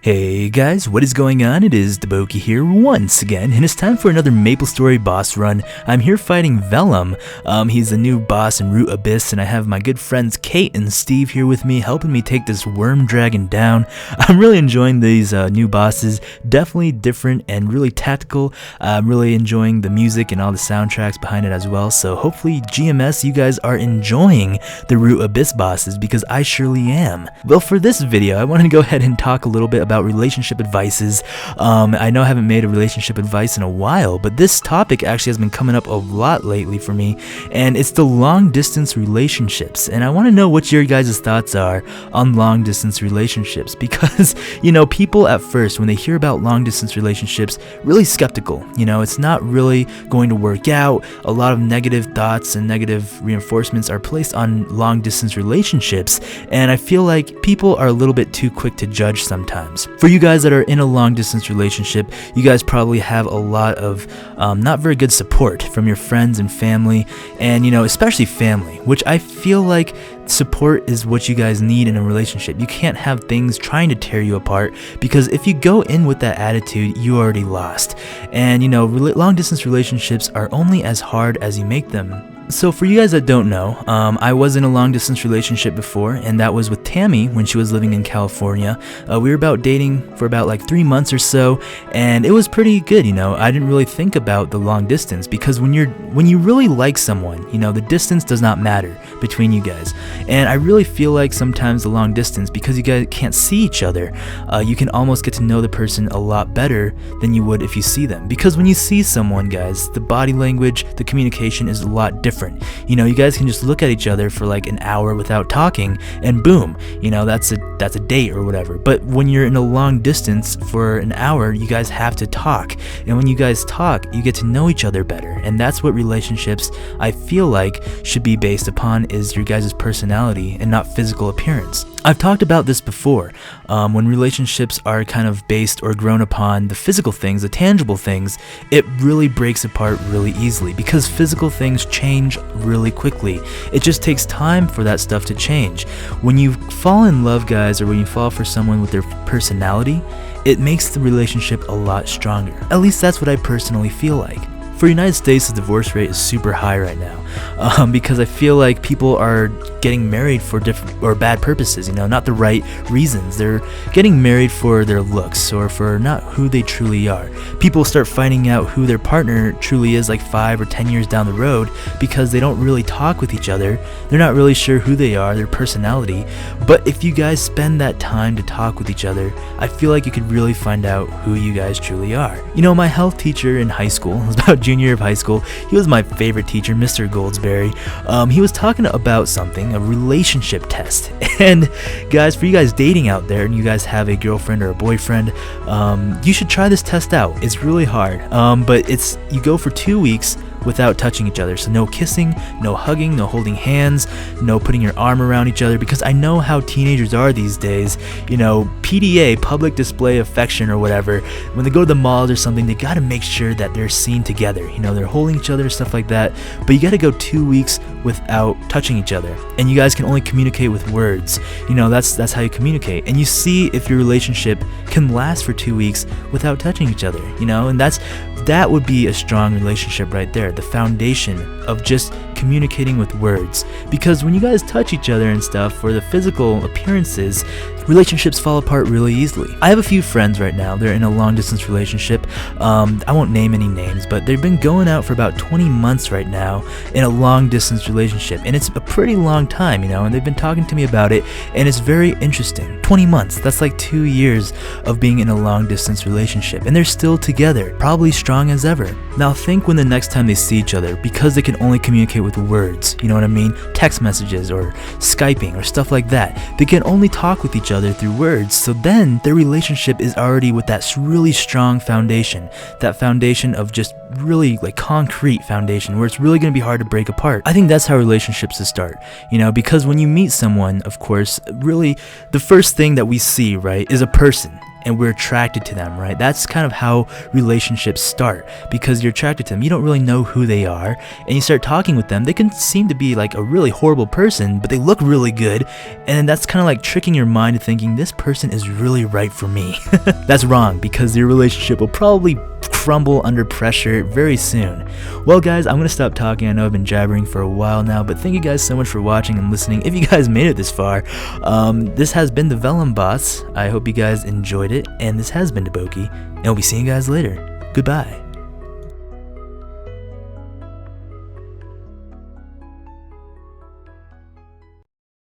Hey guys, what is going on? It is DaBoki here once again, and it's time for another MapleStory boss run. I'm here fighting Vellum. He's the new boss in Root Abyss, and I have my good friends Kate and Steve here with me, helping me take this worm dragon down. I'm really enjoying these new bosses, definitely different and really tactical. I'm really enjoying the music and all the soundtracks behind it as well, so hopefully GMS, you guys are enjoying the Root Abyss bosses, because I surely am. Well, for this video, I wanted to go ahead and talk a little bit about relationship advices. I know I haven't made a relationship advice in a while, but this topic actually has been coming up a lot lately for me, and it's the long distance relationships. And I want to know what your guys' thoughts are on long distance relationships, because you know, people at first when they hear about long distance relationships, really skeptical. You know, it's not really going to work out. A lot of negative thoughts and negative reinforcements are placed on long distance relationships, and I feel like people are a little bit too quick to judge sometimes. For you guys that are in a long distance relationship, you guys probably have a lot of not very good support from your friends and family, and you know, especially family, which I feel like support is what you guys need in a relationship. You can't have things trying to tear you apart, because if you go in with that attitude, you already lost. And you know, long distance relationships are only as hard as you make them. So for you guys that don't know, I was in a long distance relationship before, and that was with Tammy when she was living in California. We were about dating for about like 3 months or so, and it was pretty good. You know, I didn't really think about the long distance, because when you really like someone, you know, the distance does not matter between you guys. And I really feel like sometimes the long distance, because you guys can't see each other, you can almost get to know the person a lot better than you would if you see them. Because when you see someone, guys, the body language, the communication is a lot different. You know, you guys can just look at each other for like an hour without talking, and boom, you know, that's a date or whatever. But when you're in a long distance for an hour, you guys have to talk, and when you guys talk, you get to know each other better. And that's what relationships, I feel like, should be based upon, is your guys' personality and not physical appearance. I've talked about this before. When relationships are kind of based or grown upon the physical things, the tangible things, it really breaks apart really easily, because physical things change really quickly. It just takes time for that stuff to change. When you fall in love, guys, or when you fall for someone with their personality, it makes the relationship a lot stronger. At least that's what I personally feel like. For United States, the divorce rate is super high right now, because I feel like people are getting married for different or bad purposes, you know, not the right reasons. They're getting married for their looks or for not who they truly are. People start finding out who their partner truly is like 5 or 10 years down the road, because they don't really talk with each other. They're not really sure who they are, their personality. But if you guys spend that time to talk with each other, I feel like you could really find out who you guys truly are. You know, my health teacher in high school, it was about junior year of high school, he was my favorite teacher, Mr. Goldsberry. He was talking about something, a relationship test. And guys, for you guys dating out there and you guys have a girlfriend or a boyfriend, you should try this test out. It's really hard, but you go for 2 weeks without touching each other. So no kissing, no hugging, no holding hands, no putting your arm around each other, because I know how teenagers are these days. You know, PDA, public display of affection or whatever, when they go to the malls or something, they gotta make sure that they're seen together. You know, they're holding each other, stuff like that. But you gotta go 2 weeks without touching each other, and you guys can only communicate with words. You know, that's how you communicate, and you see if your relationship can last for 2 weeks without touching each other. You know, and that would be a strong relationship right there, the foundation of just communicating with words. Because when you guys touch each other and stuff, or the physical appearances, relationships fall apart really easily. I have a few friends right now, they're in a long distance relationship. I won't name any names, but they've been going out for about 20 months right now in a long distance relationship, and it's a pretty long time, you know, and they've been talking to me about it, and it's very interesting. 20 months, that's like 2 years of being in a long distance relationship, and they're still together, probably strong as ever. Now think when the next time they see each other, because they can only communicate with words, you know what I mean, text messages or Skyping or stuff like that, they can only talk with each other through words. So then their relationship is already with that really strong foundation, that foundation of just really like concrete foundation, where it's really going to be hard to break apart. I think that's how relationships start, you know, because when you meet someone, of course, really the first thing that we see, right, is a person. and we're attracted to them, right? That's kind of how relationships start, because you're attracted to them. You don't really know who they are, and you start talking with them. They can seem to be like a really horrible person, but they look really good, and that's kind of like tricking your mind to thinking this person is really right for me. That's wrong, because your relationship will probably crumble under pressure very soon. Well guys, I'm gonna stop talking. I know I've been jabbering for a while now, but thank you guys so much for watching and listening. If you guys made it this far, this has been the Vellum Boss. I hope you guys enjoyed it, and this has been DaBoki, and we'll be seeing you guys later. Goodbye.